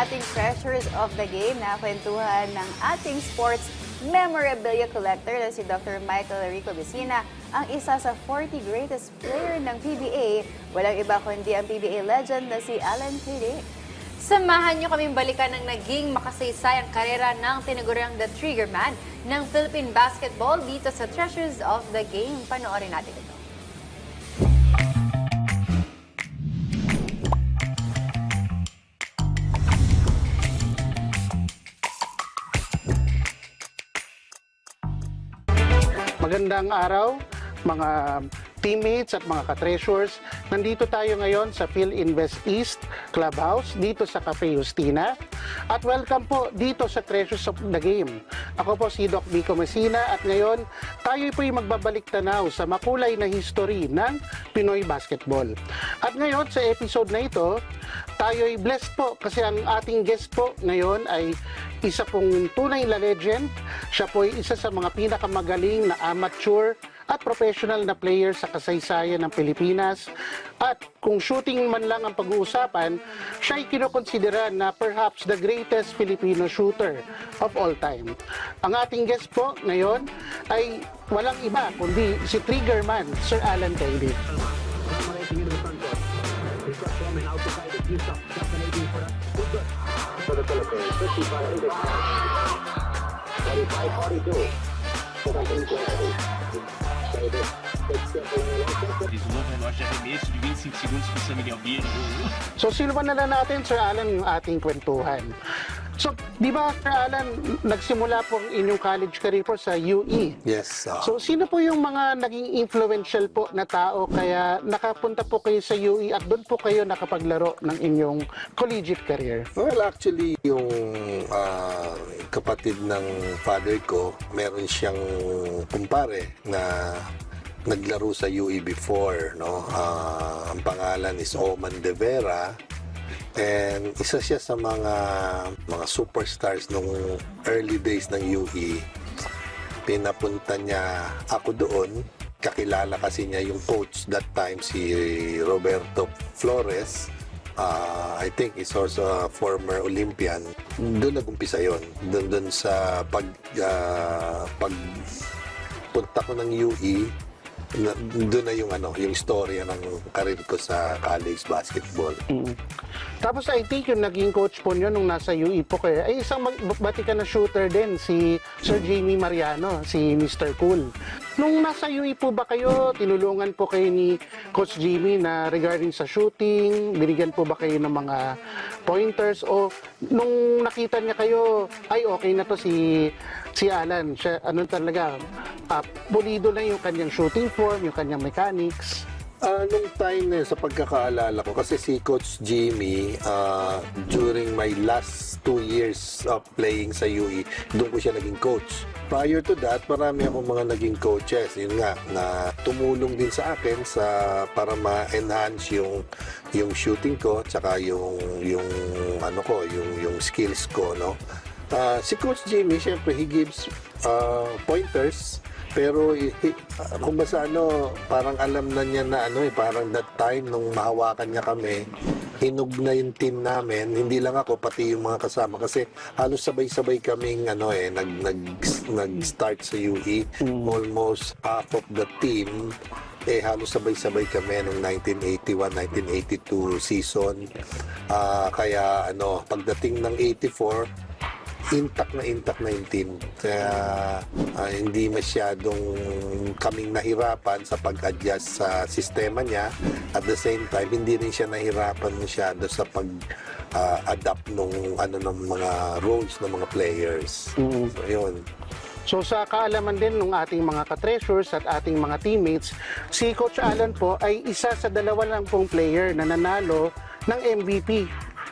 ating treasures of the game na kwentuhan ng ating sports memorabilia collector na si Dr. Michael Rico Vicina, ang isa sa 40 greatest player ng PBA. Walang iba kundi ang PBA legend na si Alan Tudyk. Samahan niyo kaming balikan ng naging makasaysayang karera ng tinaguriang The Trigger Man ng Philippine Basketball dito sa Treasures of the Game. Panoorin natin ito. Magandang araw, mga teammates at mga ka-treasures. Nandito tayo ngayon sa PhilInvest East Clubhouse, dito sa Cafe Justina. At welcome po dito sa Treasures of the Game. Ako po si Doc Vico Messina at ngayon tayo po'y magbabalik tanaw sa makulay na history ng Pinoy basketball. At ngayon sa episode na ito, tayo'y blessed po kasi ang ating guest po ngayon ay isa pong tunay na legend. Siya po ay isa sa mga pinakamagaling na amateur at professional na player sa kasaysayan ng Pilipinas. At kung shooting man lang ang pag-uusapan, siya ay kinokonsidera na perhaps the greatest Filipino shooter of all time. Ang ating guest po ngayon ay walang iba kundi si Trigger Man, Sir Alan Tudyk. For the Philippines, 55 index. 45-42. Isolou o relógio de arremesso de 25 segundos para o Sam Miguel Bia. So silwan na lang natin, Sir Alan, yung ating kwentuhan. So, di ba, Sir Alan, nagsimula po ang inyong college career po sa UE? Yes. So, sino po yung mga naging influential po na tao kaya nakapunta po kayo sa UE at doon po kayo nakapaglaro ng inyong collegiate career? Well, actually, yung kapatid ng father ko, meron siyang kumpare na naglaro sa UE before, no? Ang pangalan is Oman De Vera. And isa siya sa mga superstars nung early days ng UE. Pinapunta niya ako doon. Kakilala kasi niya yung coach that time, si Roberto Flores. I think is also a former Olympian. Doon nag-umpisa yun. Doon sa pagpunta ko ng UE, doon na yung istorya ng karir ko sa college basketball. Tapos I think yung naging coach po nyo nung nasa UE po kayo ay isang batikan na shooter din, si Sir Jamie Mariano, si Mr. Cool. Nung nasa UE po ba kayo, tinulungan po kayo ni Coach Jamie na regarding sa shooting, binigyan po ba kayo ng mga pointers, o nung nakita niya kayo, ay okay na to si Alan, siya talaga, pulido lang yung kanyang shooting form, yung kanyang mechanics? Nung time na yun, sa pagkakaalala ko, kasi si Coach Jimmy, during my last 2 years of playing sa UE, doon ko siya naging coach. Prior to that, marami akong mga naging coaches. Yun nga, na tumulong din sa akin para ma-enhance yung shooting ko, tsaka yung skills ko, no? Si Coach Jimmy, syempre, he gives pointers. Pero kung ba parang alam na niya na parang that time nung mahawakan niya kami, hinog na yung team namin, hindi lang ako, pati yung mga kasama, kasi halos sabay-sabay kaming nag-start sa UE. Almost half of the team halos sabay-sabay kami nung 1981-1982 season. Kaya pagdating ng 84, intact na yung team. Kaya hindi masyadong kaming nahirapan sa pag-adjust sa sistema niya. At the same time, hindi rin siya nahirapan masyado sa pag-adapt ng mga roles ng mga players. So, yun. So sa kaalaman din ng ating mga ka-treasures at ating mga teammates, si Coach Alan po ay isa sa 2 lang pong player na nanalo ng MVP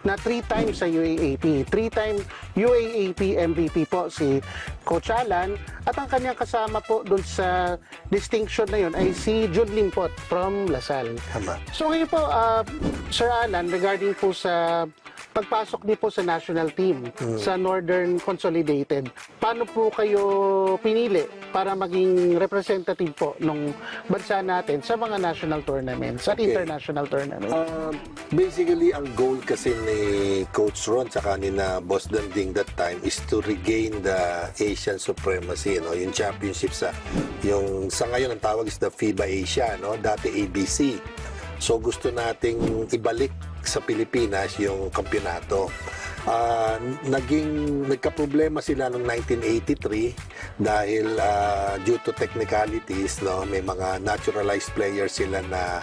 na 3 times sa UAAP. 3-time UAAP MVP po si Coach Alan, at ang kanyang kasama po doon sa distinction na yun ay si Jun Limpot from Lasal. Tama. So ngayon po, Sir Alan, regarding po sa pagpasok niyo po sa national team, sa Northern Consolidated, paano po kayo pinili para maging representative po ng bansa natin sa mga national tournaments at international tournaments? Basically, ang goal kasi ni Coach Ron tsaka ni na Boss Danding that time is to regain the Asian supremacy, no? Yung championship yung sa ngayon ang tawag is the FIBA Asia, no? Dati ABC. So gusto nating ibalik sa Pilipinas yung kampyonato. Nagka-problema sila noong 1983 dahil due to technicalities, no, may mga naturalized players sila na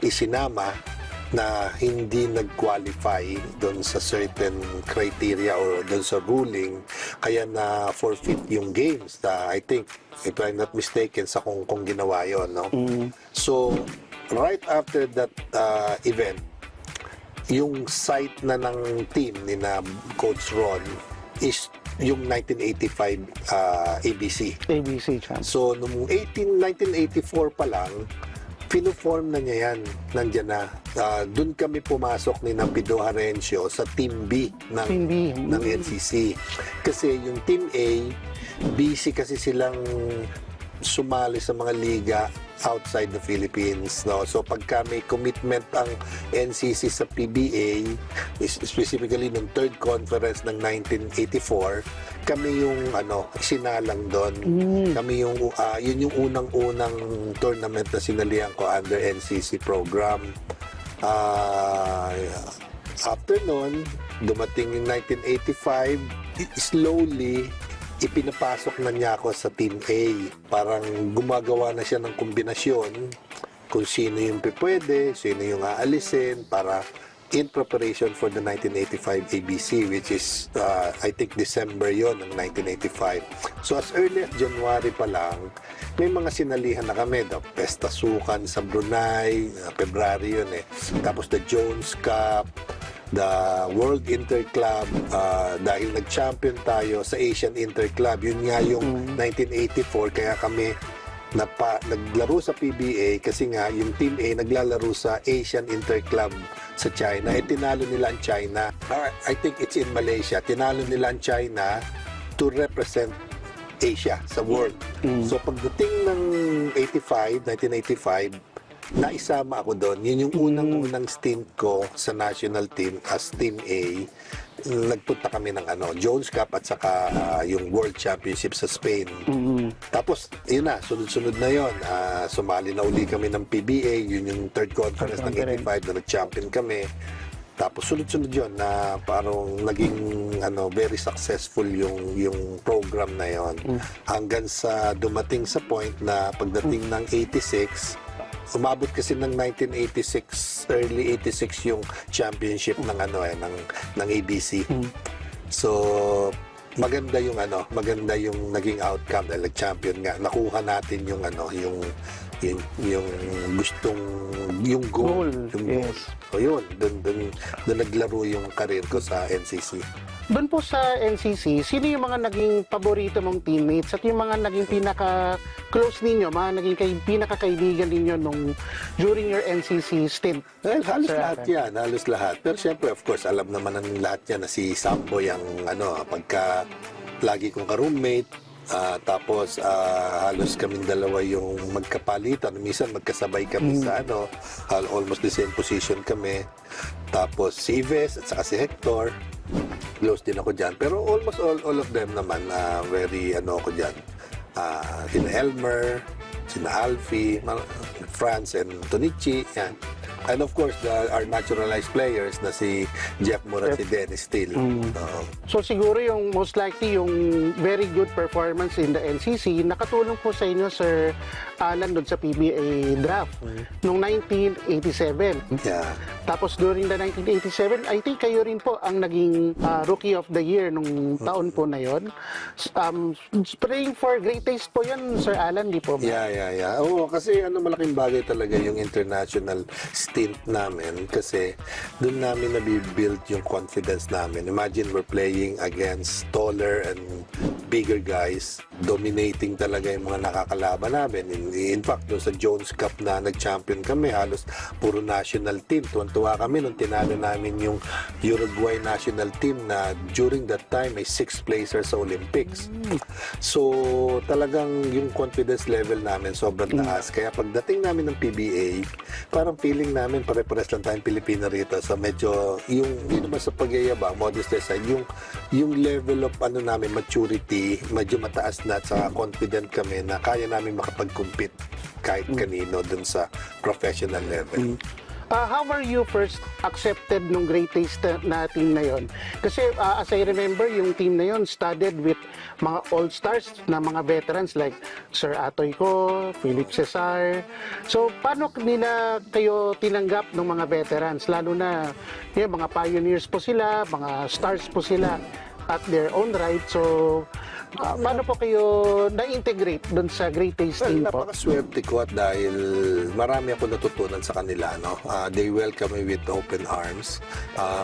isinama na hindi nag-qualify doon sa certain criteria or doon sa ruling, kaya na forfeit yung games. I think, if I'm not mistaken, sa Hong Kong ginawa yun, no? So, right after that event, yung site na ng team ni na Coach Ron is yung 1985 ABC. ABC champ. So, noong 1984 pa lang, pino-form na niya yan. Nandiyan na. Doon kami pumasok ni Pido Harencio sa Team B Team B. ng NCC. Kasi yung Team A, busy kasi silang sumali sa mga liga outside the Philippines, no? So pagka may commitment ang NCC sa PBA, specifically nung third conference ng 1984, kami yung sinalang doon. Kami yung yun yung unang-unang tournament na sinalihan ko under NCC program. After nun, dumating yung 1985, slowly ipinapasok na niya ako sa Team A. Parang gumagawa na siya ng kombinasyon kung sino yung pwede, sino yung aalisin para in preparation for the 1985 ABC, which is, I think, December yon ng 1985. So, as early as January pa lang, may mga sinalihan na kami. The Pesta Sukan sa Brunei, February yun eh. Tapos the Jones Cup, the World Interclub, dahil nag-champion tayo sa Asian Interclub. Yun nga yung 1984, kaya kami naglaro sa PBA kasi nga yung Team A naglalaro sa Asian Interclub sa China. Tinalo nila ang China. I think it's in Malaysia. Tinalo nila ang China to represent Asia sa world. So pagdating ng 1985, naisama ako doon. Yun yung unang-unang stint ko sa national team as Team A. Nagpunta kami ng Jones Cup at saka yung World Championship sa Spain. Tapos, yun na, sunod-sunod na yun. Sumali na uli kami ng PBA. Yun yung third conference ng 85 na nag-champion kami. Tapos sunod-sunod yun na parang naging very successful yung program na yon. Hanggang sa dumating sa point na pagdating ng 86, umabot kasi ng 1986, early 86 yung championship ng ng ABC. So maganda yung naging outcome dahil nag-champion nga. Nakuha natin yung gustong yung goal. Yes. So yun, doon naglaro yung career ko sa NCC. Doon po sa NCC, sino yung mga naging paborito mong teammates at yung mga naging pinaka-close ninyo, mga naging pinaka-kaibigan ninyo during your NCC stint? Well, halos lahat yan, halos lahat. Pero syempre, of course, alam naman ng lahat yan na si Sambo yung pagka lagi kong ka-roommate, tapos halos kaming dalawa yung magkapalitan. Minsan magkasabay kami sa almost the same position kami. Tapos si Ives at saka si Hector, close din ako dyan. Pero almost all of them naman, very ako dyan. Sina Elmer, sina Alfie, Franz and Tonichi, yan. And of course, our naturalized players na si Jeff Moore at si Dennis Steele. So siguro yung most likely yung very good performance in the NCC nakatulong po sa inyo, Sir Alan, doon sa PBA draft noong 1987. Yeah. Tapos during the 1987, I think kayo rin po ang naging Rookie of the Year nung taon po na yon. Praying for great taste po yun, Sir Alan, di po ba? Yeah. Oo, kasi malaking bagay talaga yung international stint namin kasi doon namin nabibuild yung confidence namin. Imagine we're playing against taller and bigger guys, dominating talaga yung mga nakakalaban namin. In fact, doon sa Jones Cup na nag-champion kami, halos puro national team. Tuwan-tuwa kami nung tinalo namin yung Uruguay national team na during that time may 6th placer sa Olympics. So, talagang yung confidence level namin sobrang taas. Kaya pagdating namin ng PBA, parang feeling namin namin, pare-pares lang tayong Pilipino rito. So medyo, hindi naman sa pagyayabang, modest aside, yung level of namin, maturity, medyo mataas na at saka confident kami na kaya namin makapag-compete kahit kanino dun sa professional level. How were you first accepted nung Great Taste na team na yon? Kasi as I remember, yung team na yon studded with mga all-stars na mga veterans like Sir Atoy Ko, Philip Cesar. So, paano nila kayo tinanggap ng mga veterans? Lalo na yung mga pioneers po sila, mga stars po sila at their own right. So, paano po kayo na-integrate doon sa Great Taste team po? Napakaswerte ko at dahil marami ako natutunan sa kanila. No? They welcome me with open arms.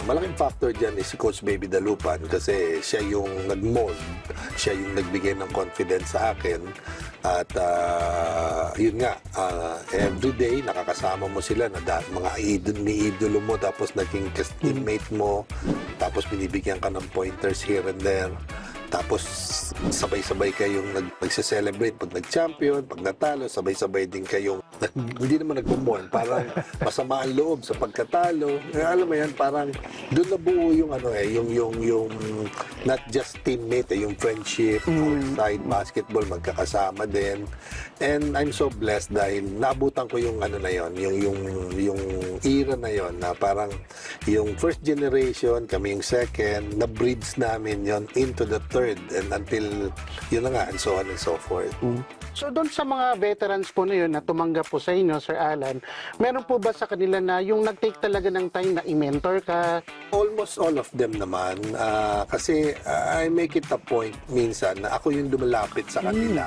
Malaking factor dyan is si Coach Baby Dalupan kasi siya yung nag-mold, siya yung nagbigay ng confidence sa akin. At yun nga, everyday nakakasama mo sila na mga idolo mo tapos naging teammate mo, tapos binibigyan ka ng pointers here and there. Tapos sabay-sabay kayong nagse-celebrate pag nag-champion, pag natalo, sabay-sabay din kayong hindi naman nagmumon, parang masama ang loob sa pagkatalo. Alam mo yan, parang doon nabuo yung yung not just teammate, yung friendship, outside basketball, magkakasama din. And I'm so blessed dahil naabutan ko yung yung era na yon na parang yung first generation, kami yung second, na-breeds namin yon into the third and until yun na nga, and so on and so forth. So doon sa mga veterans po na yun na tumanggap po sa inyo, Sir Alan, meron po ba sa kanila na yung nag-take talaga ng time na i-mentor ka? Almost all of them naman. Kasi I make it a point minsan na ako yung dumalapit sa kanila